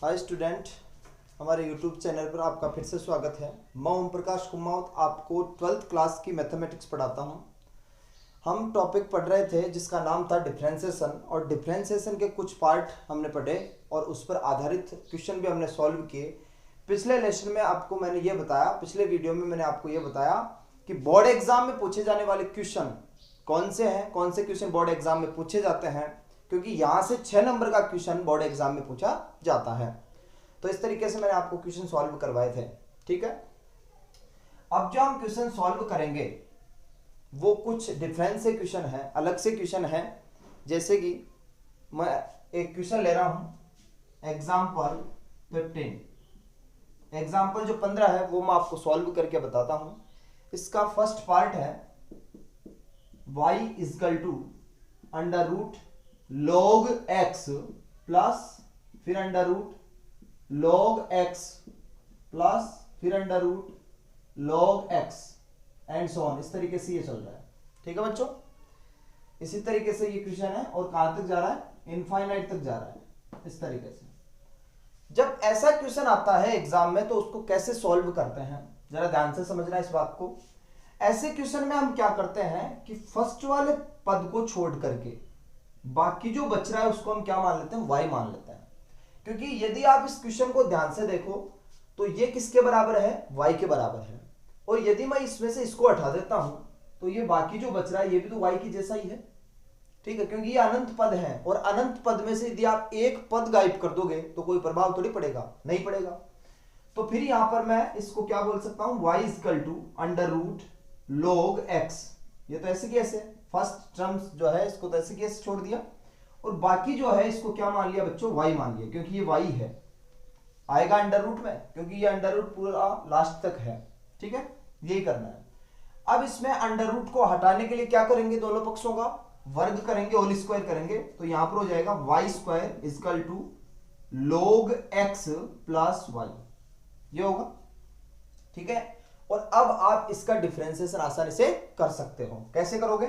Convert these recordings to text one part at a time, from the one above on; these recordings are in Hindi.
हाय स्टूडेंट, हमारे यूट्यूब चैनल पर आपका फिर से स्वागत है। मैं ओम प्रकाश कुमावत आपको 12th क्लास की मैथमेटिक्स पढ़ाता हूं। हम टॉपिक पढ़ रहे थे जिसका नाम था डिफरेंशिएशन, और डिफरेंशिएशन के कुछ पार्ट हमने पढ़े और उस पर आधारित क्वेश्चन भी हमने सॉल्व किए। पिछले लेसन में आपको मैंने ये बताया, पिछले वीडियो में मैंने आपको ये बताया कि बोर्ड एग्जाम में पूछे जाने वाले क्वेश्चन कौन से हैं, कौन से क्वेश्चन बोर्ड एग्जाम में पूछे जाते हैं, क्योंकि यहां से 6 नंबर का क्वेश्चन बोर्ड एग्जाम में पूछा जाता है। तो इस तरीके से मैंने आपको क्वेश्चन सॉल्व करवाए थे। ठीक है, अब जो हम क्वेश्चन सॉल्व करेंगे वो कुछ डिफरेंस से क्वेश्चन है, अलग से क्वेश्चन है। जैसे कि मैं एक क्वेश्चन ले रहा हूं एग्जाम्पल 15। एग्जाम्पल जो 15 है वो मैं आपको सॉल्व करके बताता हूं। इसका फर्स्ट पार्ट है y is equal to under root log x plus फिर under root log x plus फिर under root log x and so on. इस तरीके से ये चल रहा है। ठीक है बच्चों, इसी तरीके से ये क्वेश्चन है और कहां तक जा रहा है, इनफाइनाइट तक जा रहा है। इस तरीके से जब ऐसा क्वेश्चन आता है एग्जाम में तो उसको कैसे सॉल्व करते हैं, जरा ध्यान से समझना इस बात को। ऐसे क्वेश्चन में हम क्या करते हैं कि फर्स्ट वाले पद को छोड़ करके बाकी जो बच रहा है उसको हम क्या मान लेते हैं, y मान लेते हैं। क्योंकि यदि आप इस क्वेश्चन को ध्यान से देखो तो ये किसके बराबर है, y के बराबर है। और यदि मैं इसमें से इसको हटा देता हूं तो ये बाकी जो बच रहा है ये भी तो y की जैसा ही है। ठीक है, क्योंकि ये अनंत पद है और अनंत पद में से यदि आप एक पद गायब कर दोगे तो कोई प्रभाव थोड़ी पड़ेगा, नहीं पड़ेगा। तो फिर यहां पर मैं इसको क्या बोल सकता हूं, y is equal to under root log x। ये तो ऐसे की ऐसे फर्स्ट टर्म्स जो है इसको तो ऐसे की ऐसे छोड़ दिया और बाकी जो है इसको क्या मान लिया बच्चों, y मान लिया, क्योंकि ये y है, आएगा अंडर रूट में, क्योंकि ये अंडर रूट पूरा लास्ट तक है। ठीक है, यही करना है। अब इसमें अंडर रूट को हटाने के लिए क्या करेंगे, दोनों पक्षों का वर्ग करेंगे, होल स्क्वायर करेंगे। तो यहां पर हो जाएगा y square equal to log x plus y, ये होगा। ठीक है, और अब आप इसका डिफरेंशिएशन आसानी से कर सकते हो। कैसे करोगे,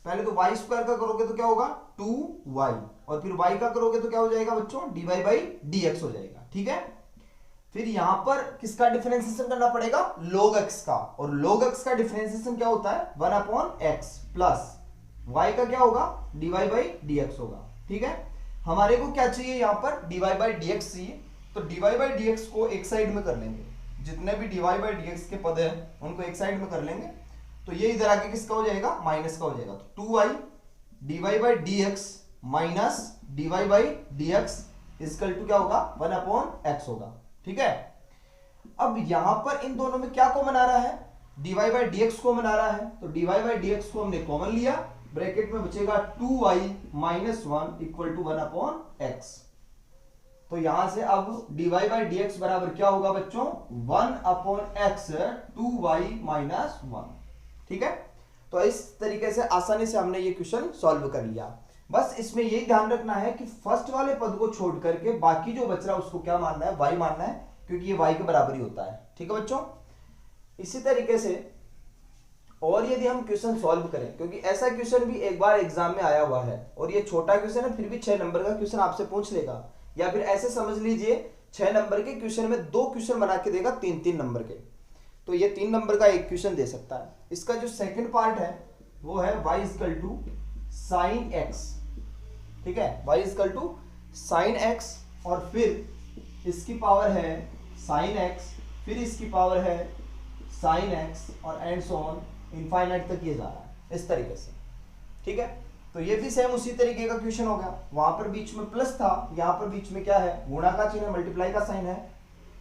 पहले तो y स्क्वायर का करोगे तो क्या होगा 2y, और फिर y का करोगे तो क्या हो जाएगा बच्चों, dy बाई dx हो जाएगा। ठीक है, फिर यहां पर किसका डिफरेंशिएशन करना पड़ेगा, log x का, और log x का डिफरेंशिएशन क्या होता है 1 अपॉन x प्लस y का क्या होगा dy बाई dx होगा। ठीक है, हमारे को क्या चाहिए यहां पर, dy बाई dx चाहिए। तो dy बाई dx को एक साइड में कर लेंगे, जितने भी dy बाई dx के पद हैं उनको एक साइड में कर लेंगे। तो ये इधर आके किसका हो जाएगा, माइनस का हो जाएगा। तो 2y dy by dx minus dy by dx equal to क्या होगा 1 अपॉन x होगा। ठीक है, अब यहां पर इन दोनों में क्या कॉमन आ रहा है, dy बाई dx कॉमन आ रहा है। तो dy बाई dx को हमने कॉमन लिया, ब्रैकेट में बचेगा 2y minus 1 equal to 1 upon x। तो यहां से अब dy बाई dx बराबर क्या होगा बच्चों, 1 अपॉन x 2y माइनस 1। ठीक है, तो इस तरीके से आसानी से हमने ये क्वेश्चन सॉल्व कर लिया। बस इसमें यही ध्यान रखना है कि फर्स्ट वाले पद को छोड़ करके बाकी जो बच रहा है उसको क्या मानना है, y मानना है, क्योंकि ये y के बराबर ही होता है। ठीक है बच्चों, इसी तरीके से और यदि हम क्वेश्चन सॉल्व करें, क्योंकि ऐसा क्वेश्चन भी एक बार एग्जाम में आया हुआ है और ये छोटा क्वेश्चन है, फिर भी 6 नंबर का क्वेश्चन आपसे पूछ लेगा। या फिर ऐसे समझ लीजिए 6 नंबर के क्वेश्चन में 2 क्वेश्चन बना के देगा 3-3 नंबर के, तो ये 3 नंबर का एक क्वेश्चन दे सकता है। इसका जो सेकंड पार्ट है वो है y is equal to sine x। ठीक है, y is equal to sine x और फिर इसकी पावर है साइन x, फिर इसकी पावर है साइन x और एंड सो ऑन इनफाइनाइट तक ये जा रहा है इस तरीके से। ठीक है, तो ये भी सेम उसी तरीके का क्वेश्चन हो गया। वहां पर बीच में प्लस था, यहां पर बीच में क्या है, गुणा का चिन्ह, मल्टीप्लाई का साइन है।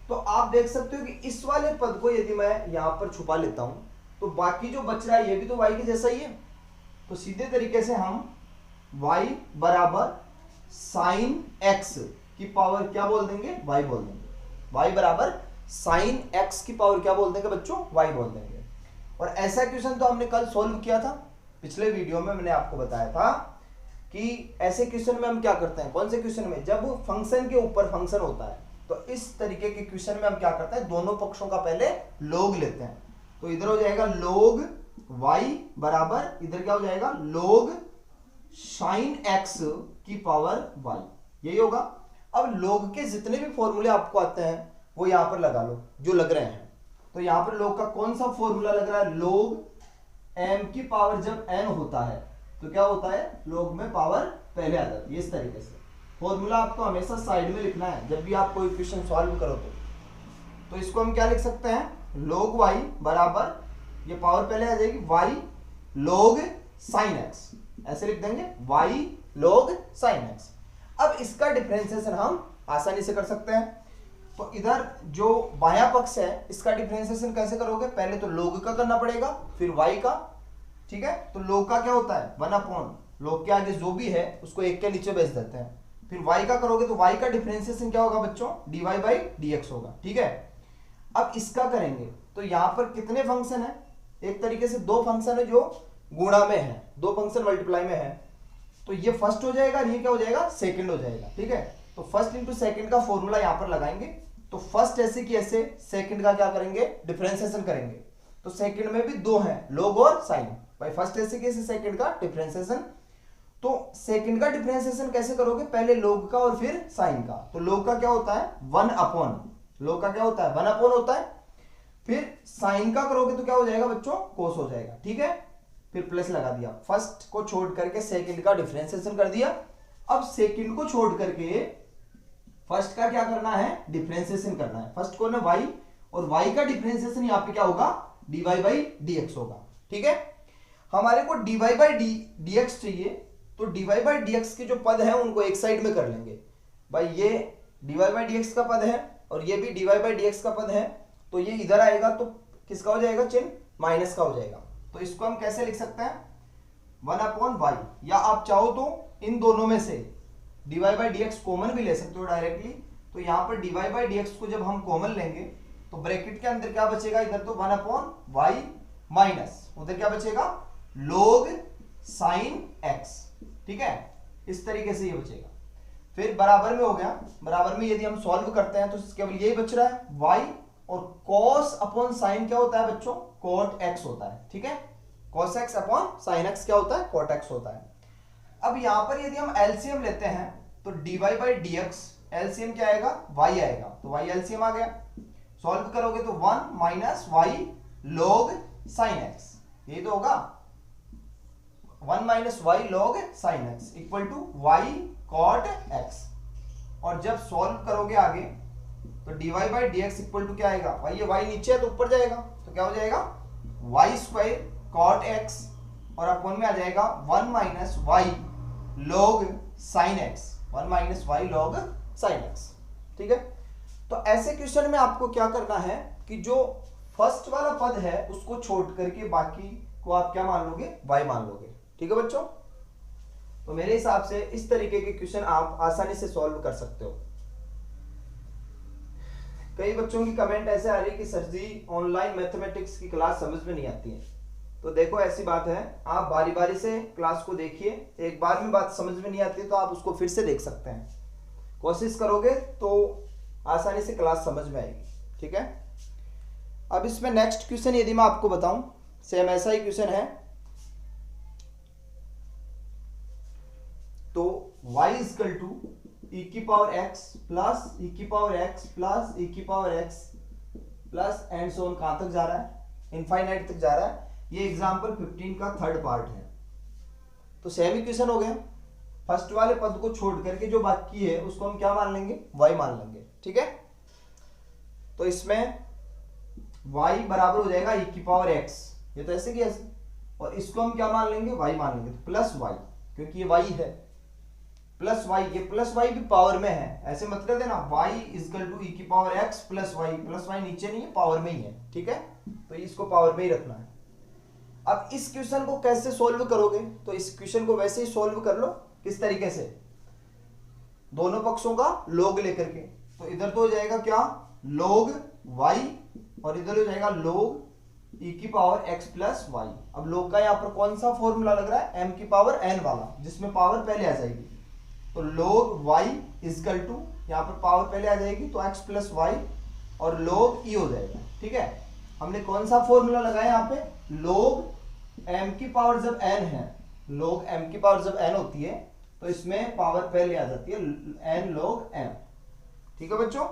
तो आप देख सकते हो कि इस वाले पद को यदि मैं यहां पर छुपा लेता हूं तो बाकी जो बच रहा है ये भी तो y के जैसा ही है। तो सीधे तरीके से हम y बराबर साइन x की पावर क्या बोल देंगे, y बोल देंगे। y बराबर साइन x की पावर क्या बोल देंगे बच्चों, y बोल देंगे। और ऐसा क्वेश्चन तो हमने कल सॉल्व किया था, पिछले वीडियो में मैंने आपको बताया था कि ऐसे क्वेश्चन में हम क्या करते हैं, कौन से क्वेश्चन में, जब फंक्शन के ऊपर फंक्शन होता है तो इस तरीके के क्वेश्चन में हम क्या करते हैं, दोनों पक्षों का पहले log लेते हैं। तो इधर हो जाएगा log y बराबर, इधर क्या हो जाएगा log sin x की पावर y, यही होगा। अब लोग के जितने भी फॉर्मूले आपको आते हैं वो यहां पर लगा लो जो लग रहे हैं। तो यहां पर लोग का कौन सा फॉर्मूला लग रहा है, लोग एम की पावर जब एन होता है तो क्या होता है, लोग में पावर पहले आ जाती है। इस तरीके से फॉर्मूला आपको हमेशा साइड में लिखना है जब भी आप कोई क्वेश्चन सॉल्व करो तो इसको हम क्या लिख सकते हैं, log y बराबर, ये पावर पहले आ जाएगी, y log sin x, ऐसे लिख देंगे y log sin x। अब इसका डिफरेंशिएशन हम आसानी से कर सकते हैं। तो इधर जो बायां पक्ष है इसका डिफरेंशिएशन कैसे करोगे, पहले तो log का करना पड़ेगा फिर y का, ठीक है। तो log का क्या होता है 1/, log के आगे जो भी है उसको एक के नीचे भेज देते हैं। फिर y का करोगे तो y का डिफरेंशिएशन क्या होगा बच्चों, dy/dx होगा, ठीक है। अब इसका करेंगे तो यहां पर कितने फंक्शन है, एक तरीके से दो फंक्शन है जो गुणा में है, दो फंक्शन मल्टीप्लाई में है। तो ये फर्स्ट हो जाएगा, ये क्या हो जाएगा, सेकंड हो जाएगा, ठीक है। तो फर्स्ट इंटू सेकंड का फॉर्मूला यहां पर लगाएंगे। तो फर्स्ट ऐसे कि ऐसे, सेकंड का क्या करेंगे, डिफरेंशिएशन करेंगे। तो सेकंड में भी दो हैं, log और sin, भाई फर्स्ट ऐसे कि ऐसे सेकंड का डिफरेंशिएशन। तो सेकंड का डिफरेंशिएशन कैसे करोगे, पहले log का और फिर sin का। तो log का क्या होता है 1/, log का क्या होता है 1/, होता है। फिर sin का करोगे तो क्या हो जाएगा बच्चों, cos हो जाएगा, ठीक है। फिर प्लस लगा दिया, फर्स्ट को छोड़ करके सेकंड का डिफरेंशिएशन कर दिया। अब सेकंड को छोड़ करके फर्स्ट का क्या करना है, डिफरेंशिएशन करना है। फर्स्ट को ना y, और y का डिफरेंशिएशन यहां पे क्या होगा, dy/dx होगा, ठीक है। हमारे को dy/dx चाहिए, तो dy/dx के जो पद हैं उनको एक साइड में कर लेंगे। भाई ये dy/dx का पद है और ये भी dy/dx का पद है, तो ये इधर आएगा तो किसका हो जाएगा, चिन्ह माइनस का हो जाएगा। तो इसको हम कैसे लिख सकते हैं 1/y, या आप चाहो तो इन दोनों में से dy/dx कॉमन भी ले सकते हो डायरेक्टली। तो यहां पर dy/dx को जब हम कॉमन लेंगे तो ब्रैकेट के अंदर क्या बचेगा, इधर तो 1/y माइनस उधर क्या बचेगा, log sin x, ठीक है। इस तरीके से ये बचेगा। फिर बराबर में हो गया, बराबर में यदि हम सॉल्व करते हैं तो केवल यही बच रहा है y, और cos अपॉन sin क्या होता है बच्चों, cot x होता है, ठीक है। cos x upon sin x क्या होता है, cot x होता है। अब यहां पर यदि हम एलसीएम लेते हैं तो dy/dx एलसीएम क्या आएगा, y आएगा, तो y एलसीएम आ गया। सॉल्व करोगे तो 1 - y log sin x, ये तो होगा 1 - y log sin x equal to y cot x। और जब सॉल्व करोगे आगे तो dy/dx इक्वल टू क्या आएगा, भाई ये y नीचे है तो ऊपर जाएगा, तो क्या हो जाएगा y² cot x, और अपॉन में आ जाएगा 1 - y log sin x, 1 - y log sin x, ठीक है। तो ऐसे क्वेश्चन में आपको क्या करना है कि जो फर्स्ट वाला पद है उसको छोड़ करके बाकी को आप क्या मान लोगे, y मान लोगे, ठीक है बच्चों। तो मेरे हिसाब से इस तरीके के क्वेश्चन आप आसानी से सॉल्व कर सकते हो। कई बच्चों की कमेंट ऐसे आ रही है कि सर जी ऑनलाइन मैथमेटिक्स की क्लास समझ में नहीं आती है। तो देखो ऐसी बात है, आप बारी बारी से क्लास को देखिए, एक बार में बात समझ में नहीं आती तो आप उसको फिर से देख सकते हैं। कोशिश करोगे तो आसानी से क्लास समझ में आएगी, ठीक है। अब इसमें नेक्स्ट क्वेश्चन यदि मैं आपको बताऊं, सेम ऐसा ही क्वेश्चन है। तो y इक्वल टू e की पावर x प्लस e की पावर x प्लस e की power x plus and so on, कहां तक जा रहा है, इनफाइनाइट तक जा रहा है। ये एग्जांपल 15 का थर्ड पार्ट है। तो सेम इक्वेशन हो गया, फर्स्ट वाले पद को छोड़ करके जो बाकी है उसको हम क्या मान लेंगे, y मान लेंगे, ठीक है। तो इसमें y बराबर हो जाएगा e की पावर x, ये तो ऐसे की ऐसे, और इसको हम क्या मान लेंगे, y मान लेंगे, तो प्लस y, क्योंकि ये y है, प्लस y, ये प्लस y भी पावर में है, ऐसे मत कर देना y इक्वल टू e की पावर x प्लस y नीचे नहीं है, पावर में ही है, ठीक है। तो इसको पावर में ही रखना है। अब इस क्वेश्चन को कैसे सॉल्व करोगे, तो इस क्वेश्चन को वैसे ही सॉल्व कर लो, किस तरीके से, दोनों पक्षों का log लेकर के। तो इधर तो हो जाएगा क्या, log y, और इधर हो जाएगा log e की पावर x प्लस y। अब log का यहाँ पर कौन सा फॉर्मूला लग रहा है, m की पावर n वाला, जिसमें पावर पहले आ जाएगी। तो log y इक्वल टू, यहाँ पर पावर पहले आ जाएगी तो x प्लस y, और log e हो जाएगा, ठीक है। हमने कौन सा फॉर्मूला लगाया यहाँ पे, log m की पावर जब n है, log m की पावर जब n होती है तो इसमें पावर पहले आ जाती है n log m। ठीक है बच्चों।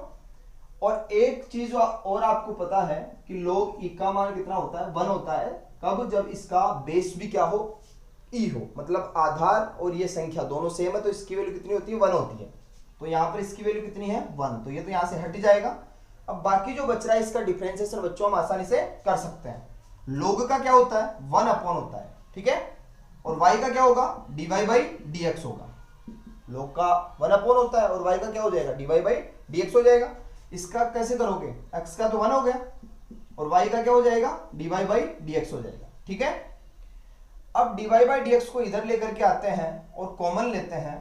और एक चीज और आपको पता है कि log e का मान कितना होता है, 1 होता है। कब? जब इसका बेस भी क्या हो, e हो, मतलब आधार और ये संख्या दोनों सेम है, तो इसकी वैल्यू कितनी होती है, 1 होती है। तो यहाँ पर इसकी वैल्यू कितनी है, 1। तो ये तो यहाँ से हट जाएगा। अब बाकी जो बच रहा है इसका डिफरेंशिएशन बच्चों हम आसानी से कर सकते हैं। log का क्या होता है, 1 अपॉन होता है, ठीक है। और y का क्या होगा, dy बाई dx होगा। log का 1 अपॉन होता है और y का क्या हो जाएगा, dy बाई dx हो जाएगा। इसका कैसे करोगे, x का तो 1 हो गया और y का क्या हो जाएगा, dy बाई dx हो जाएगा, ठीक है। अब dy बाई dx को इधर लेकर के आते हैं और कॉमन लेते हैं,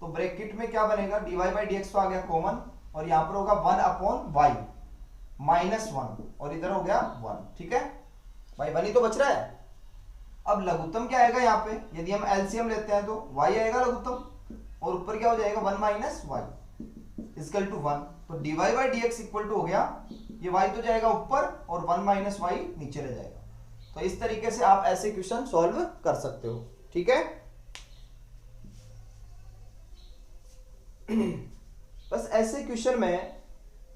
तो ब्रैकेट में क्या बनेगा, dy बाई dx तो आ गया कॉमन, और यहां पर होगा 1 अपॉन y माइनस 1, और इधर हो गया 1, ठीक है भाई, 1 ही तो बच रहा है। अब लघुत्तम क्या आएगा यहाँ पे, यदि हम एलसीएम लेते हैं तो y आएगा लघुत्तम, और ऊपर क्या हो जाएगा 1 माइनस y इक्वल टू 1। तो dy by dx equal to हो गया, ये y तो जाएगा ऊपर और 1 माइनस y नीचे रह जाएगा। तो इस तरीके से आप ऐसे क्वेश्चन सॉल्व कर सकते हो, ठीक है। बस ऐसे क्वेश्चन में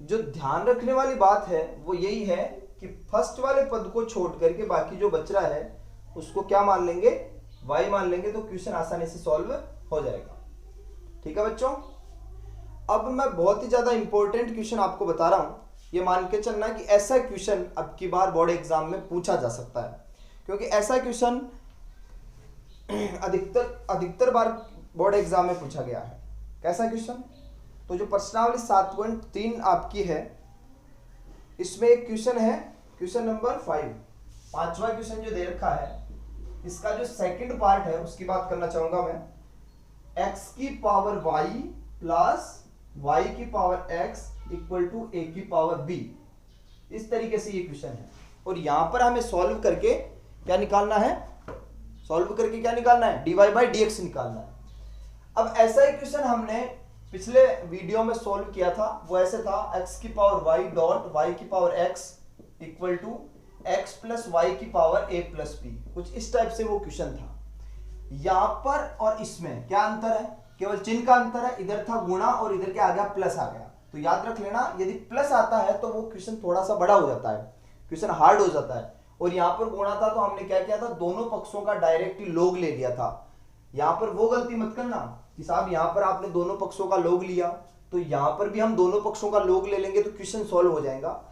जो ध्यान रखने वाली बात है वो यही है कि फर्स्ट वाले पद को छोड़ करके बाकी जो बच रहा है उसको क्या मान लेंगे, y मान लेंगे, तो क्वेश्चन आसानी से सॉल्व हो जाएगा, ठीक है बच्चों। अब मैं बहुत ही ज्यादा इंपॉर्टेंट क्वेश्चन आपको बता रहा हूं, ये मान के चलना कि ऐसा क्वेश्चन अब की बार बोर्ड एग्जाम में पूछा जा सकता है, क्योंकि ऐसा क्वेश्चन अधिकतर बार बोर्ड एग्जाम में पूछा गया है। कैसा क्वेश्चन, तो जो प्रश्नावली 7.3 आपकी है, इसमें एक क्वेश्चन है, क्वेश्चन नंबर 5, पांचवा क्वेश्चन जो दे रखा है, इसका जो सेकंड पार्ट है उसकी बात करना चाहूंगा मैं। x की पावर y प्लस y की power x equal to a की पावर b, इस तरीके से ये क्वेश्चन है। और यहां पर हमें सॉल्व करके क्या निकालना है, सॉल्व करके क्या निकालना है, dy बाई dx निकालना है। अब ऐसा ही क्वेश्चन हमने पिछले वीडियो में सॉल्व किया था, वो ऐसे था, x की पावर y डॉट y की power x equal to x plus y की पावर a प्लस b, कुछ इस टाइप से वो क्वेश्चन था। यहां पर और इसमें क्या अंतर है, केवल चिन्ह का अंतर है, इधर था गुणा और इधर क्या आ गया, प्लस आ गया। तो याद रख लेना, यदि प्लस आता है तो वो क्वेश्चन थोड़ा सा बड़ा हो जाता है, क्वेश्चन हार्ड हो जाता है। और यहां पर गुणा था तो हमने क्या किया था, दोनों पक्षों का डायरेक्टली लोग ले लिया था। यहां पर वो गलती मत करना कि साहब यहां पर आपने दोनों पक्षों का लोग लिया, तो यहां पर भी हम दोनों पक्षों का लोग ले लेंगे तो क्वेश्चन सॉल्व हो जाएगा।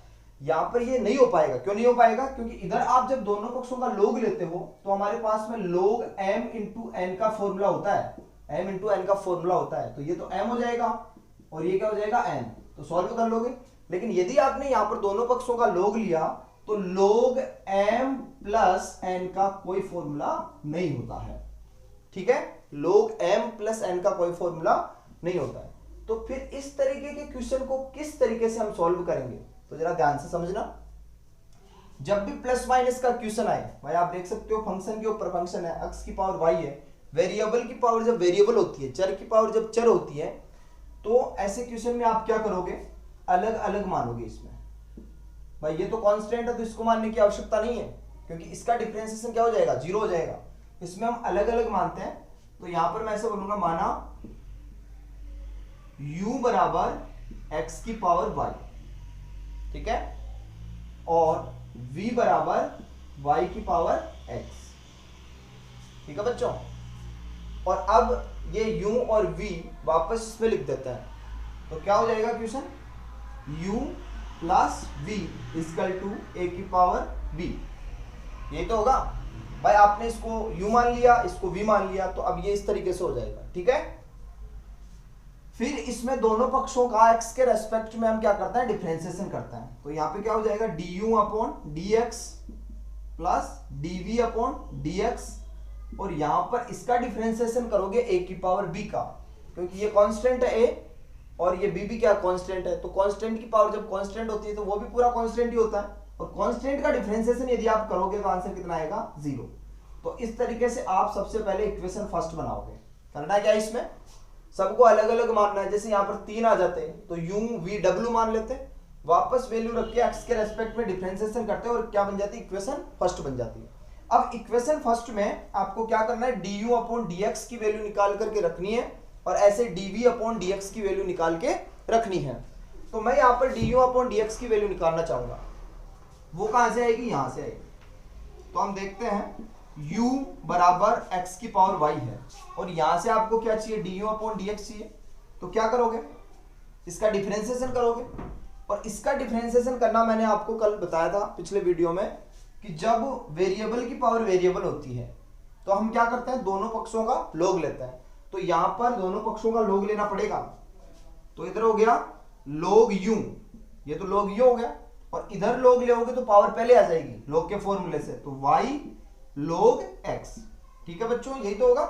यहां पर ये नहीं हो पाएगा, क्यों नहीं हो पाएगा, क्योंकि इधर आप जब दोनों पक्षों का लोग लेते हो तो हमारे पास में लोग m इंटू एन का फॉर्मूला होता है, m इंटू एन का फॉर्मूला होता है, तो ये तो m हो जाएगा और ये क्या हो जाएगा n, तो सॉल्व कर लोगे। लेकिन यदि आपने यहां पर दोनों पक्षों का लोग लिया तो लोग m प्लस n का कोई फॉर्मूला नहीं होता है, ठीक है, लोग m प्लस n का कोई फॉर्मूला नहीं होता है। तो फिर इस तरीके के क्वेश्चन को किस तरीके से हम सॉल्व करेंगे, तो जरा ध्यान से समझना। जब भी प्लस माइनस का क्वेश्चन आए, भाई आप देख सकते हो फंक्शन के ऊपर फंक्शन है, x की पावर y है, वेरिएबल की पावर जब वेरिएबल होती है, चर की पावर जब चर होती है, तो ऐसे क्वेश्चन में आप क्या करोगे, अलग अलग मानोगे। इसमें भाई ये तो कांस्टेंट है तो इसको मानने की आवश्यकता नहीं है, क्योंकि इसका डिफरेंशिएशन क्या हो जाएगा, 0 हो जाएगा। इसमें हम अलग अलग मानते हैं, तो यहां पर मैं ऐसे बोलूंगा, माना u बराबर x की पावर y, ठीक है, और v बराबर y की पावर x, ठीक है बच्चों। और अब ये u और v वापस इसमें लिख देते हैं, तो क्या हो जाएगा question, u plus v equal to a की पावर b, ये तो होगा भाई। आपने इसको u मान लिया, इसको v मान लिया, तो अब ये इस तरीके से हो जाएगा, ठीक है। फिर इसमें दोनों पक्षों का x के रेस्पेक्ट में हम क्या करते हैं, डिफरेंशिएशन करते हैं। तो यहाँ पे क्या हो जाएगा, du upon dx plus dv upon dx, और यहां पर इसका डिफरेंशिएशन करोगे a की पावर b का, क्योंकि ये कांस्टेंट है a और ये b भी क्या कांस्टेंट है, तो कांस्टेंट की पावर जब कांस्टेंट होती है तो वो भी पूरा कांस्टेंट ही होता है, और कांस्टेंट का डिफरेंशिएशन यदि आप करोगे तो आंसर कितना आएगा, 0। तो इस तरीके से आप सबसे पहले इक्वेशन फर्स्ट बनाओगे। करना क्या है, इसमें सबको अलग अलग मानना है। जैसे यहाँ पर 3 आ जाते हैं तो u v w मान लेते, वापस वैल्यू रख के x के रेस्पेक्ट में डिफरेंशिएशन करते हैं और क्या बन जाती है, इक्वेशन फर्स्ट बन जाती है। अब इक्वेशन फर्स्ट में आपको क्या करना है, d u upon d x की वैल्यू निकाल करके रखनी है और ऐसे d v upon d x की वैल्यू निकाल के रखनी है। तो मैं यहाँ पर d u upon d x की वैल्यू निकालना चाहूंगा, वो कहां से आएगी, यहां से आएगी। तो हम देखते हैं u बराबर x की पावर y है और यहां से आपको क्या चाहिए, D u upon d x चाहिए। तो क्या करोगे, इसका डिफरेंशिएशन करोगे। और इसका डिफरेंशिएशन करना मैंने आपको कल बताया था पिछले वीडियो में कि जब वेरिएबल की पावर वेरिएबल होती है तो हम क्या करते हैं, दोनों पक्षों का लॉग लेते हैं। तो यहां पर दोनों पक्षों का लॉग लेना पड़ेगा। तो इधर हो गया log u, ये तो log u हो गया, और इधर log लोगे तो पावर पहले आ जाएगी log के फॉर्मूले से, तो y log x। ठीक है बच्चों, यही तो होगा।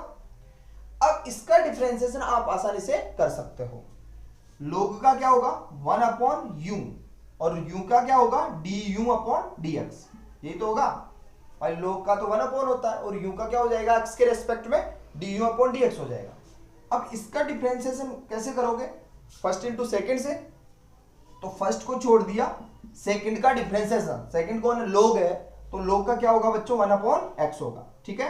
अब इसका डिफरेंशिएशन आप आसानी से कर सकते हो। log का क्या होगा 1 अपॉन u और u का क्या होगा du अपॉन dx, यही तो होगा। भाई log का तो 1 अपॉन होता है और u का क्या हो जाएगा x के रेस्पेक्ट में du अपॉन dx हो जाएगा। अब इसका डिफरेंशिएशन कैसे करोगे, फर्स्ट इंटू सेकेंड से। तो फर्स्ट को छोड़ दिया, सेकंड का डिफरेंशिएशन, सेकंड कौन है, log है, तो log का क्या होगा बच्चों 1 अपॉन x होगा। ठीक है,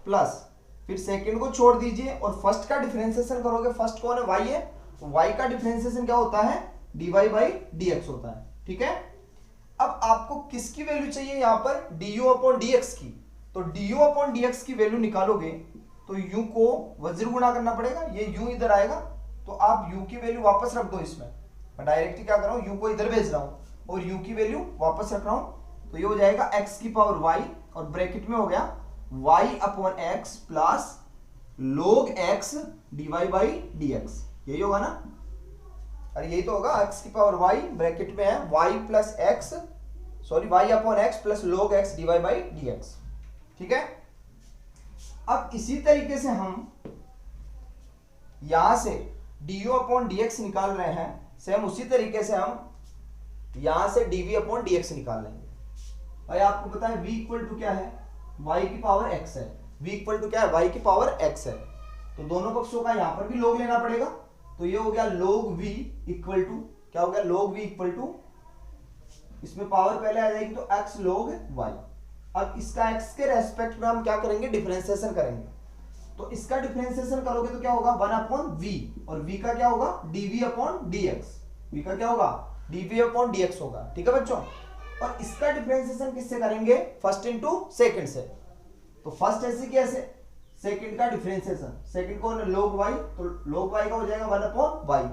प्लस फिर सेकंड को छोड़ दीजिए और फर्स्ट का डिफरेंशिएशन करोगे, फर्स्ट कौन है y है, तो y का डिफरेंशिएशन क्या होता है dy बाई dx होता है। ठीक है, अब आपको किसकी वैल्यू चाहिए यहाँ पर, du अपॉन dx की। तो du अपॉन dx की वैल्यू निकालोगे तो u को वज्र गुणा करना पड़ेगा, ये u इधर आएगा तो आप u की वैल्यू वापस रख दो इसमें। मैं डायरेक्टली क्या कर रहा हूँ, u को इधर भेज रहा हूँ और u की वैल्यू वापस रख रहा हूँ। तो ये हो जाएगा x की पावर y और ब्रैकेट में हो गया y upon x plus log x dy by dx, यही होगा ना। अरे यही तो होगा, x की पावर y ब्रैकेट में है y plus x, sorry y upon x plus log x dy by dx। ठीक है, अब इसी तरीके से हम यहां से du अपॉन dx निकाल रहे हैं, सेम उसी तरीके से हम यहां से dv अपॉन dx निकाल लेंगे। भाई आपको पता है v इक्वल टू क्या है, y की पावर x है, v इक्वल टू क्या है, y की पावर x है। तो दोनों पक्षों का यहां पर भी log लेना पड़ेगा। तो ये हो गया log v इक्वल टू क्या हो गया, log v इक्वल टू, इसमें पावर पहले आ जाएगी तो x log y। अब इसका x के रेस्पेक्ट में हम क्या करेंगे, डिफरेंशिएशन करेंगे। तो इसका डिफरेंशिएशन करोगे तो क्या होगा 1 अपॉन v और v का क्या होगा dv अपॉन dx, v का क्या होगा dv अपॉन dx होगा। ठीक है बच्चों, और इसका डिफरेंशिएशन किससे करेंगे, फर्स्ट इंटू सेकंड से। तो फर्स्ट ऐसे कैसे, सेकंड का डिफरेंशिएशन, सेकंड कौन है log y, तो log y का हो जाएगा 1 अपॉन y।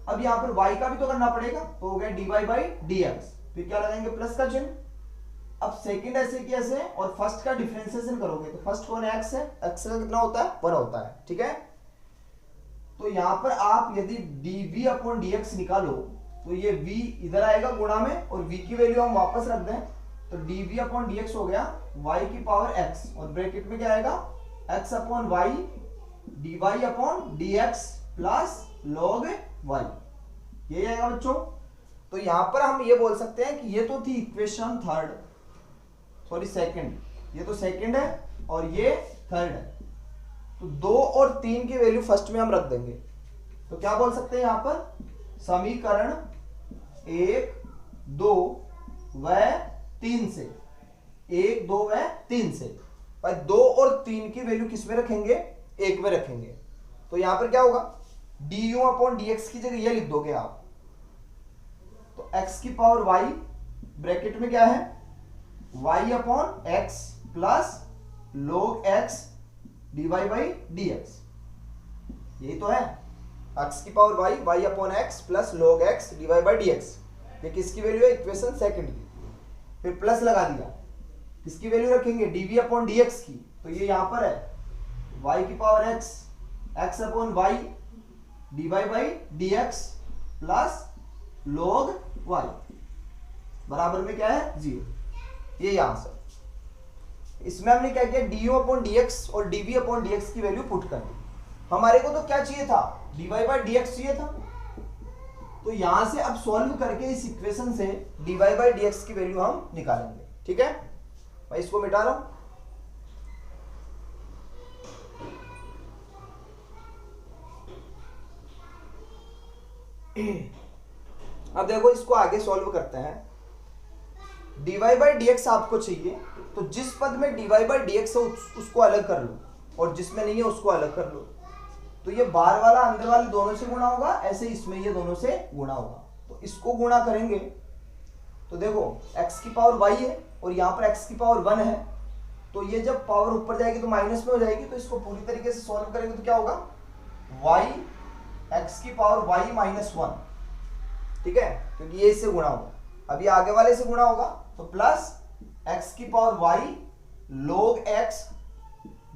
अब यहाँ पर y का भी तो करना पड़ेगा, तो हो गया dy बाई dx, फिर क्या लगाएंगे प्लस का चिन्ह। अब सेकंड ऐसे कैसे और फर्स्ट का डिफरेंशिएशन करोगे तो फर्स्ट कौन है x है, x का कितना होता है 1 होता है। ठीक है, तो यहां पर आप यदि dv अपॉन dx निकालो तो ये v इधर आएगा गुणा में और v की वैल्यू हम वापस रख दें तो dv अपॉन dx हो गया y की पावर x और ब्रैकेट में क्या आएगा x upon y dy upon dx plus log y, ये आएगा बच्चों। तो यहां पर हम ये बोल सकते हैं कि ये तो थी इक्वेशन थर्ड, सॉरी सेकंड, ये तो सेकंड है और ये थर्ड है। तो 2 और 3 की वैल्यू फर्स्ट में हम रख देंगे। तो क्या बोल सकते हैं यहां पर, समीकरण 1, 2 व 3 से, 1, 2 व 3 से भाई 2 और 3 की वैल्यू किस में रखेंगे, 1 में रखेंगे। तो यहां पर क्या होगा du अपॉन dx की जगह ये लिख दोगे आप, तो x की पावर y ब्रैकेट में क्या है y upon x plus log x dy by dx, यही तो है x की power y, y upon x plus log x dy by dx। ये किसकी वैल्यू है, इक्वेशन सेकंड की। फिर प्लस लगा दिया, किसकी वैल्यू रखेंगे dv अपॉन dx की, तो ये यहां पर है y की power x, x upon y dy by dx plus log y बराबर में क्या है 0, ये यहां से। इसमें हमने क्या किया, du अपॉन dx और dv अपॉन dx की वैल्यू पुट कर दी। हमारे को तो क्या चाहिए था, dy बाई dx चाहिए था। तो यहां से अब सॉल्व करके इस इक्वेशन से dy बाई dx की वैल्यू हम निकालेंगे। ठीक है, मैं इसको मिटा रहा हूं। अब देखो इसको आगे सॉल्व करते हैं। dy बाई डी एक्स आपको चाहिए, तो जिस पद में dy बाई डी एक्स है उसको अलग कर लो, और जिसमें नहीं है उसको अलग कर लो। तो ये बाहर वाला अंदर वाले दोनों से गुणा होगा, ऐसे इसमें ये दोनों से गुणा होगा। तो इसको गुणा करेंगे तो देखो x की पावर y है और यहाँ पर x की पावर 1 है, तो ये जब पावर ऊपर जाएगी तो माइनस में हो जाएगी। तो इसको पूरी तरीके से सॉल्व करेंगे तो क्या होगा, y x की पावर y माइनस 1, ठीक है, क्योंकि ये इससे गुणा होगा। अब ये आगे वाले से गुणा होगा तो प्लस x की power y log x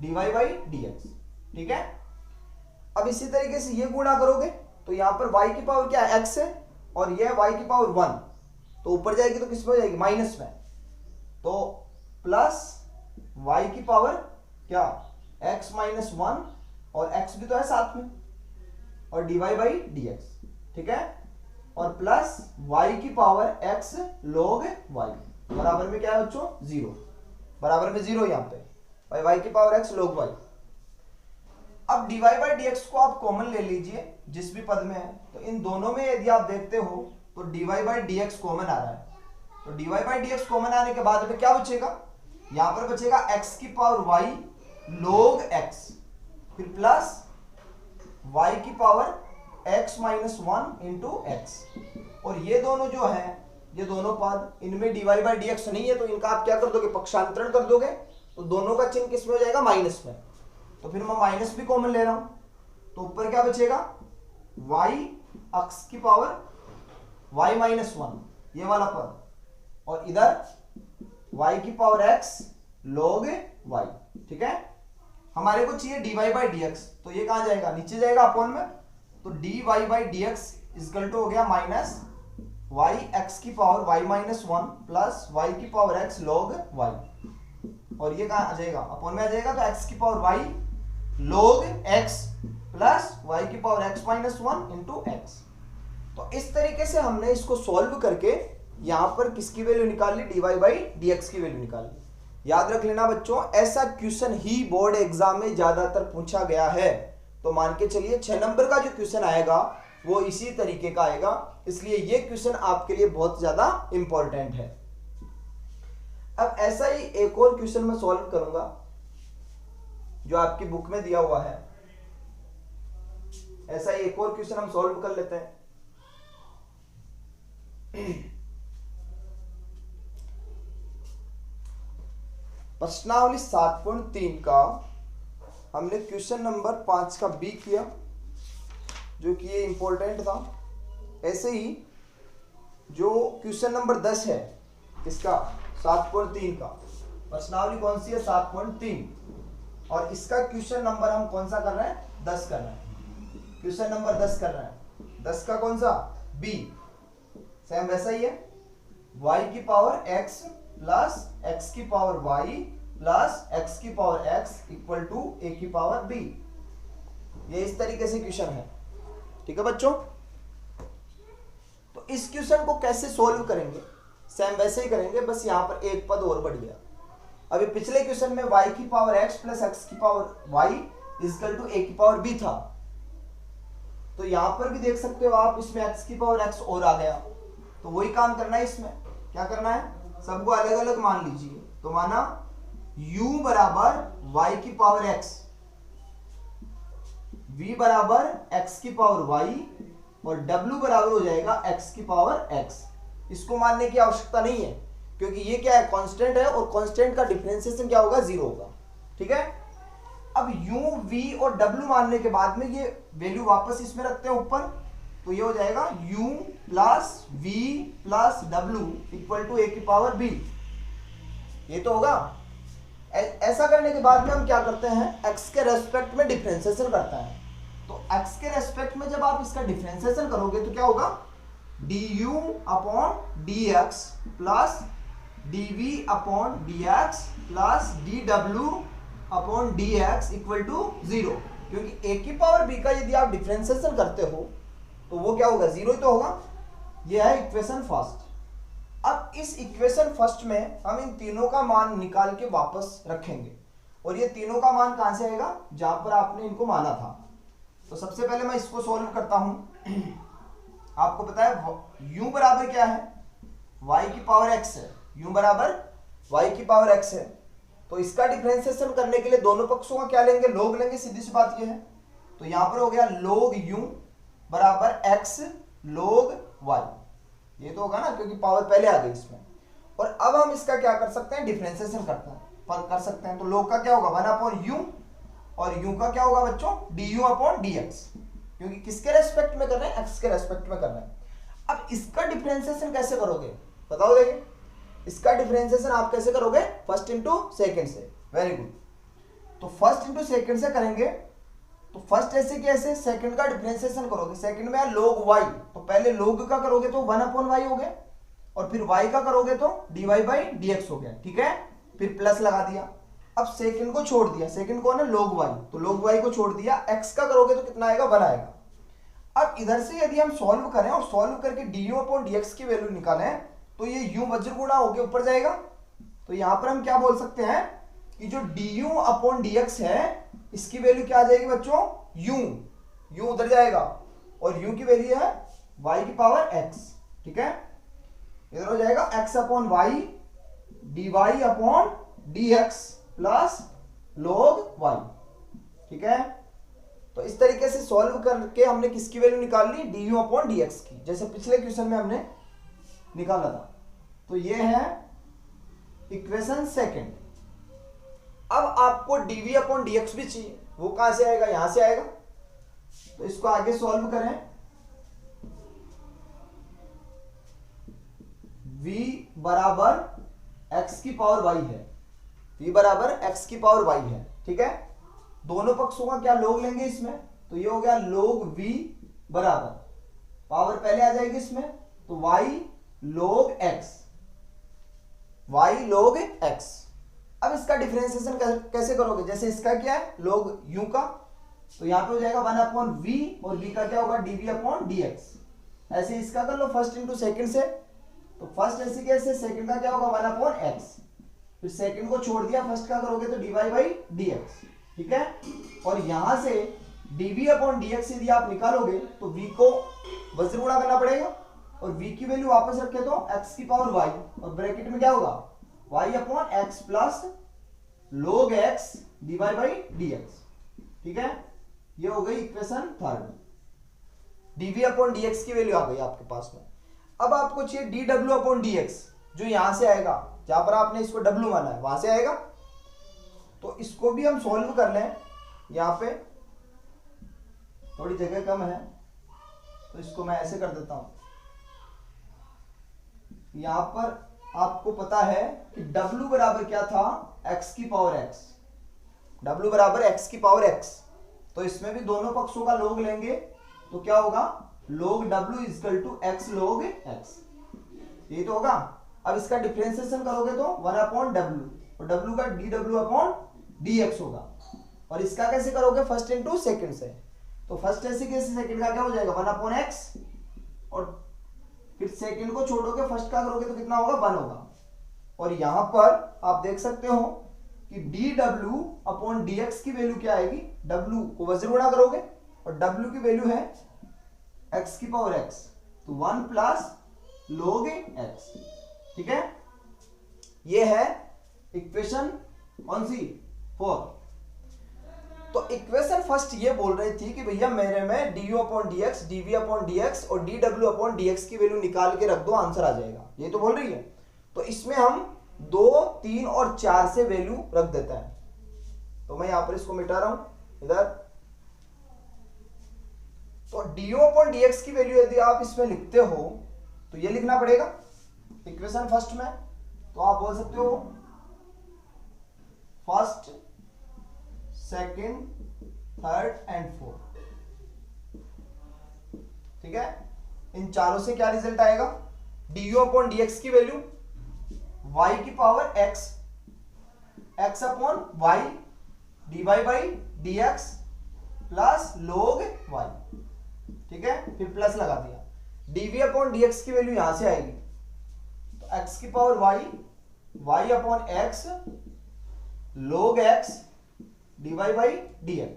dy by D x, ठीक है। अब इसी तरीके से ये गुणा करोगे तो यहाँ पर y की पावर क्या है, x है, और ये y की पावर 1, तो ऊपर जाएगी तो किस में हो जाएगी, माइनस में। तो प्लस y की पावर क्या, x माइनस 1, और x भी तो है साथ में, और dy बाई डी एक्स, ठीक है, और प्लस y की पावर x log y बराबर में क्या है बच्चों, 0, बराबर में 0 यहाँ पे, भाई y की पावर x log y। अब dy बाई डी एक्स को आप कॉमन ले लीजिए जिस भी पद में है, तो इन दोनों में यदि आप देखते हो तो dy by D X common आ रहा है। तो dy by D X common आने के बाद में क्या बचेगा, यहां पर बचेगा x की पावर y log x, फिर प्लस y की power x minus 1 into x. और ये दोनों जो है, ये दोनों पद, इनमें dy बाई डी एक्स नहीं है, तो इनका आप क्या कर दोगे, पक्षांतरण कर दोगे, तो दोनों का चिन्ह किस में हो जाएगा, माइनस में। तो फिर मैं माइनस भी कॉमन ले रहा हूं, तो ऊपर क्या बचेगा, y x की पावर y माइनस 1, ये वाला पद, और इधर y की पावर x log y, ठीक है। हमारे को चाहिए dy बाई डी एक्स, तो ये कहां जाएगा, नीचे जाएगा अपॉन में, तो dy by D x equal to हो गया माइनस y x की power y minus 1 plus y की पावर x log y, और ये कहां आ जाएगा, अपॉन में आ जाएगा, तो x की power y log x plus y की power x minus 1 into x. तो इस तरीके से हमने इसको सॉल्व करके यहां पर किसकी वैल्यू निकाल ली, dy बाई डी एक्स की वैल्यू निकाल ली। याद रख लेना बच्चों, ऐसा क्वेश्चन ही बोर्ड एग्जाम में ज्यादातर पूछा गया है, तो मान के चलिए 6 नंबर का जो क्वेश्चन आएगा वो इसी तरीके का आएगा, इसलिए ये क्वेश्चन आपके लिए बहुत ज्यादा इंपॉर्टेंट है। अब ऐसा ही एक और क्वेश्चन मैं सॉल्व करूंगा जो आपकी बुक में दिया हुआ है। ऐसा ही एक और क्वेश्चन हम सॉल्व कर लेते हैं। प्रश्नावली 7.3 का हमने क्वेश्चन नंबर 5 का बी किया, जो कि ये इंपॉर्टेंट था। ऐसे ही जो क्वेश्चन नंबर 10 है इसका 7.3 का, प्रश्नावली कौन सी है, 7.3, और इसका क्वेश्चन नंबर हम कौन सा कर रहे हैं, 10 कर रहे हैं। क्वेश्चन नंबर 10 कर रहे हैं, 10 का कौन सा, बी, सेम वैसा ही है, y की पावर x प्लस x की पावर y प्लस x की power x equal to a की पावर b। ये इस तरीके से क्वेश्चन है, ठीक है बच्चों। तो इस क्वेश्चन को कैसे सॉल्व करेंगे, सेम वैसे ही करेंगे, बस यहां पर एक पद और बढ़ गया। अभी पिछले क्वेश्चन में y की पावर x प्लस x की power y equal to a की पावर b था, तो यहां पर भी देख सकते हो आप, इसमें x की पावर x और आ गया, तो वही काम करना है। इसमें क्या करना है, सबको अलग अलग मान लीजिए। तो माना u बराबर y की पावर x, v बराबर x की पावर y, और w बराबर हो जाएगा x की पावर x। इसको मानने की आवश्यकता नहीं है, क्योंकि ये क्या है, कांस्टेंट है, और कांस्टेंट का डिफरेंशिएशन क्या होगा, 0 होगा, ठीक है। अब u, v और w मानने के बाद में ये वैल्यू वापस इसमें रखते हैं ऊपर, तो ये हो जाएगा u plus v plus w equal to a की पावर b, ये तो होगा। ऐसा करने के बाद में हम क्या करते हैं, x के रेस्पेक्ट में डिफरेंशिएशन करते हैं। तो x के रेस्पेक्ट में जब आप इसका डिफरेंशिएशन करोगे तो क्या होगा, du upon dx plus dv upon dx plus dw upon dx equal to 0, क्योंकि a की पावर b का यदि आप डिफरेंशिएशन करते हो तो वो क्या होगा, 0 ही तो होगा। ये है इक्वेशन फर्स्ट। अब इस इक्वेशन फर्स्ट में हम इन तीनों का मान निकाल के वापस रखेंगे, और ये तीनों का मान कहां से आएगा, जहां पर आपने इनको माना था। तो सबसे पहले मैं इसको सॉल्व करता हूं। आपको पता है u बराबर क्या है, y की पावर x है, u बराबर y की पावर x है। तो इसका डिफरेंशिएशन करने के लिए दोनों पक्षों का क्या लेंगे, log लेंगे, सीधी सी बात ये है। तो यहां पर हो गया log u बराबर x log y, ये तो होगा ना क्योंकि पावर पहले आ गई इसमें। और अब हम इसका क्या कर सकते हैं, डिफरेंशिएशन कर सकते हैं। तो log का क्या होगा 1/u और u का क्या होगा बच्चों du/dx, क्योंकि किसके रेस्पेक्ट में कर रहे हैं, x के रेस्पेक्ट में कर रहे हैं। अब इसका डिफरेंशिएशन कैसे करोगे बताओ, देखिए इसका डिफरेंशिएशन आप कैसे करोगे, फर्स्ट इंटू सेकेंड से। Very good. तो फर्स्ट इंटू सेकेंड से करेंगे, तो फर्स्ट ऐसे कैसे, सेकंड का डिफरेंशिएशन करोगे, सेकंड में log y, तो पहले log का करोगे तो 1/y हो गया, और फिर y का करोगे तो dy/dx हो गया, ठीक है। फिर प्लस लगा दिया। अब सेकंड को छोड़ दिया, सेकंड कौन है log y, तो log y को छोड़ दिया, x का करोगे तो कितना आएगा 1 आएगा। अब इधर से यदि हम सॉल्व करें और सॉल्व करके du/dx की वैल्यू निकालें, तो ये u वज्र गुणा होके ऊपर जाएगा। तो यहां पर हम क्या बोल सकते हैं कि जो du/dx है इसकी वैल्यू क्या आ जाएगी बच्चों, u उधर जाएगा और u की वैल्यू है y की पावर x, ठीक है। इधर हो जाएगा x/y dy/dx plus log y, ठीक है। तो इस तरीके से सॉल्व करके हमने किसकी वैल्यू निकाल ली, du/dx की, जैसे पिछले क्वेश्चन में हमने निकाला था। तो ये है इक्वेशन सेकंड। अब आपको dv/dx भी चाहिए, वो कहां से आएगा, यहां से आएगा। तो इसको आगे सॉल्व करें, v बराबर x की पावर y है, v बराबर x की पावर y है, ठीक है। दोनों पक्षों का क्या log लेंगे इसमें, तो ये हो गया log v बराबर पावर पहले आ जाएगी इसमें, तो y log x। अब इसका डिफरेंशिएशन कैसे करोगे, जैसे इसका क्या है log u का, तो यहां पे हो जाएगा 1/v और v का क्या होगा dv/dx। ऐसे इसका कर लो फर्स्ट इंटू सेकंड से, तो फर्स्ट ऐसे कैसे, सेकंड का क्या होगा 1/x, फिर सेकंड को छोड़ दिया, फर्स्ट का करोगे तो dy/dx, ठीक है। और यहां से dv/dx यदि आप निकालोगे तो v को वज्र गुणा करना पड़ेगा, और v की वैल्यू वापस रखे तो x की पावर y, और ब्रैकेट में क्या होगा y/x plus log x dy/dx, ठीक है। ये हो गई इक्वेशन थर्ड, dv/dx की वैल्यू आ गई आपके पास में। अब आपको चाहिए dw/dx, जो यहां से आएगा, जहां पर आपने इसको w माना है वहां से आएगा। तो इसको भी हम सॉल्व कर लें, यहां पे थोड़ी जगह कम है तो इसको मैं ऐसे कर देता हूं। यहां पर आपको पता है कि w बराबर क्या था, x की पावर x, w बराबर x की पावर x। तो इसमें भी दोनों पक्षों का log लेंगे, तो क्या होगा log w = x log x, ये तो होगा। अब इसका डिफरेंशिएशन करोगे तो 1/w, और w का dw/dx होगा। और इसका कैसे करोगे, फर्स्ट इंटू सेकंड से, तो फर्स्ट ऐसे कैसे, सेकंड का क्या हो जाएगा 1/x, और फिर सेकंड को छोड़ोगे, फर्स्ट का करोगे तो कितना होगा 1 होगा। और यहां पर आप देख सकते हो कि dw/dx की वैल्यू क्या आएगी, w को वज्र गुणा करोगे और w की वैल्यू है x की पावर x, तो 1 प्लस log x, ठीक है। ये है इक्वेशन कौन सी, 4। तो इक्वेशन फर्स्ट ये बोल रही थी कि भैया मेरे में du/dx dv/dx और dw/dx की वैल्यू निकाल के रख दो, आंसर आ जाएगा, ये तो बोल रही है। तो इसमें हम 2, 3 और 4 से वैल्यू रख देते हैं। तो मैं यहां पर इसको मिटा रहा हूं इधर। तो du/dx की वैल्यू यदि आप इसमें लिखते हो तो ये लिखना पड़ेगा इक्वेशन फर्स्ट में। तो आप बोल सकते हो first, second, third and fourth, ठीक है। इन चारों से क्या रिजल्ट आएगा, du/dx की वैल्यू y की power x, x/y dy/dx plus log y, ठीक है। फिर प्लस लगा दिया, dv/dx की वैल्यू यहां से आएगी, तो x की power y y/x log x dy/dx।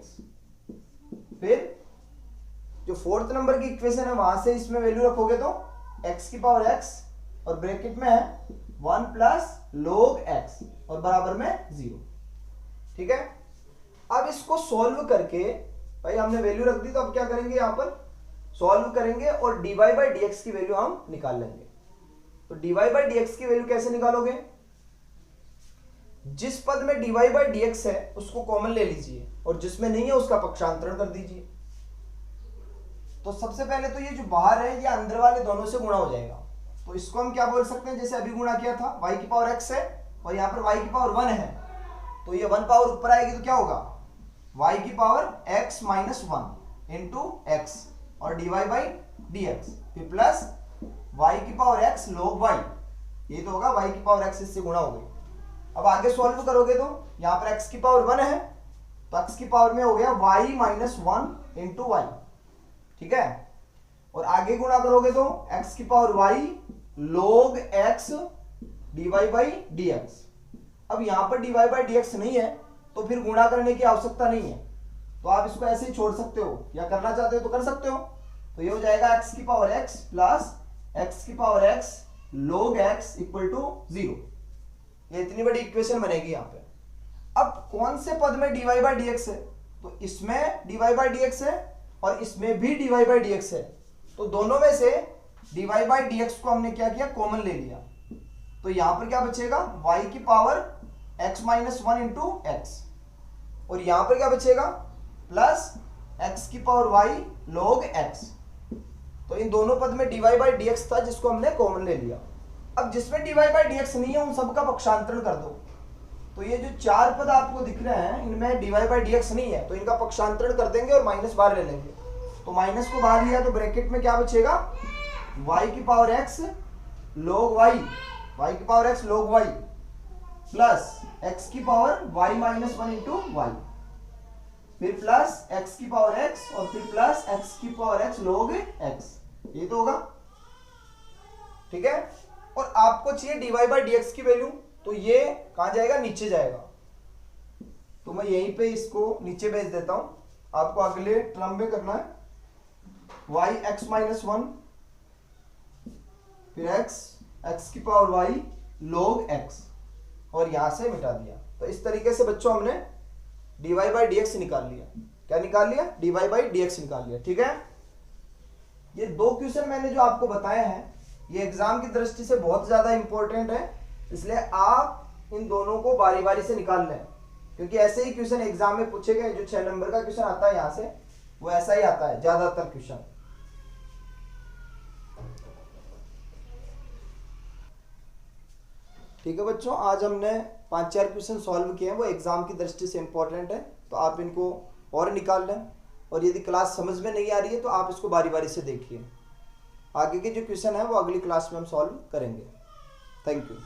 फिर जो फोर्थ नंबर की इक्वेशन है वहां से इसमें वैल्यू रखोगे तो x की पावर x और ब्रैकेट में है 1 प्लस log x और बराबर में 0। ठीक है, अब इसको सॉल्व करके भाई हमने वैल्यू रख दी, तो अब क्या करेंगे, यहां पर सॉल्व करेंगे और dy बाई dx की वैल्यू हम निकाल लेंगे। तो dy बाई dx की वैल्यू कैसे निकालोगे, जिस पद में dy बाई dx है उसको कॉमन ले लीजिए और जिसमें नहीं है उसका पक्षांतरण कर दीजिए। तो सबसे पहले तो ये जो बाहर है ये अंदर वाले दोनों से गुणा हो जाएगा, तो इसको हम क्या बोल सकते हैं, जैसे अभी गुणा किया था y की पावर x है और यहाँ पर y की पावर 1 है, तो ये 1 पावर ऊपर आएगी तो क्या होगा, y की power x minus 1 into x और dy बाई dx, फिर प्लस y की पावर x log y, ये तो होगा y की पावर x इससे गुणा हो गई। अब आगे सॉल्व करोगे तो यहाँ पर x की पावर 1 है, तो x की पावर में हो गया y माइनस 1 इंटू वाई। ठीक है, और आगे गुणा करोगे तो x की power y log x dy by dx। अब यहां पर dy बाई dx नहीं है तो फिर गुणा करने की आवश्यकता नहीं है, तो आप इसको ऐसे ही छोड़ सकते हो या करना चाहते हो तो कर सकते हो। तो ये हो जाएगा x की पावर x प्लस x की power x log x equal to 0। ये इतनी बड़ी इक्वेशन बनेगी यहाँ पे। अब कौन से पद में dy बाई dx है, तो इसमें dy बाई dx है और इसमें भी dy बाई dx है, तो दोनों में से dy बाई dx को हमने क्या किया, कॉमन ले लिया। तो यहां पर क्या बचेगा, y की power x minus 1 into x, और यहां पर क्या बचेगा, प्लस x की पावर y log x। तो इन दोनों पद में dy बाई dx था जिसको हमने कॉमन ले लिया। अब जिसमें dy बाई dx नहीं है उन सबका पक्षांतरण कर दो। तो ये जो चार पद आपको दिख रहे हैं इनमें dy बाई dx नहीं है, तो इनका पक्षांतरण कर देंगे और माइनस बाहर ले लेंगे। तो माइनस को बाहर लिया तो ब्रैकेट में क्या बचेगा, y की power x log y, y की power x log y plus x की power y minus 1 into y, फिर प्लस x की पावर x और फिर प्लस x की पावर x log x, ये तो होगा। ठीक है, और आपको चाहिए dy बाई dx की वैल्यू, तो ये कहां जाएगा, नीचे जाएगा। तो मैं यहीं पे इसको नीचे भेज देता हूं, आपको अगले टर्म में करना है y x माइनस 1 फिर x की पावर y log x और यहां से मिटा दिया। तो इस तरीके से बच्चों हमने dy बाई dx निकाल लिया। क्या निकाल लिया, dy बाई dx निकाल लिया। ठीक है, ये दो क्वेश्चन मैंने जो आपको बताए हैं ये एग्जाम की दृष्टि से बहुत ज्यादा इंपॉर्टेंट है, इसलिए आप इन दोनों को बारी बारी से निकाल लें, क्योंकि ऐसे ही क्वेश्चन एग्जाम में पूछे गए। जो 6 नंबर का क्वेश्चन आता है यहां से वो ऐसा ही आता है ज्यादातर क्वेश्चन। ठीक है बच्चों, आज हमने 5-4 क्वेश्चन सॉल्व किए हैं, वो एग्जाम की दृष्टि से इंपॉर्टेंट है, तो आप इनको और निकाल लें। और यदि क्लास समझ में नहीं आ रही है तो आप इसको बारी बारी से देखिए। आगे के जो क्वेश्चन है वो अगली क्लास में हम सॉल्व करेंगे। Thank you.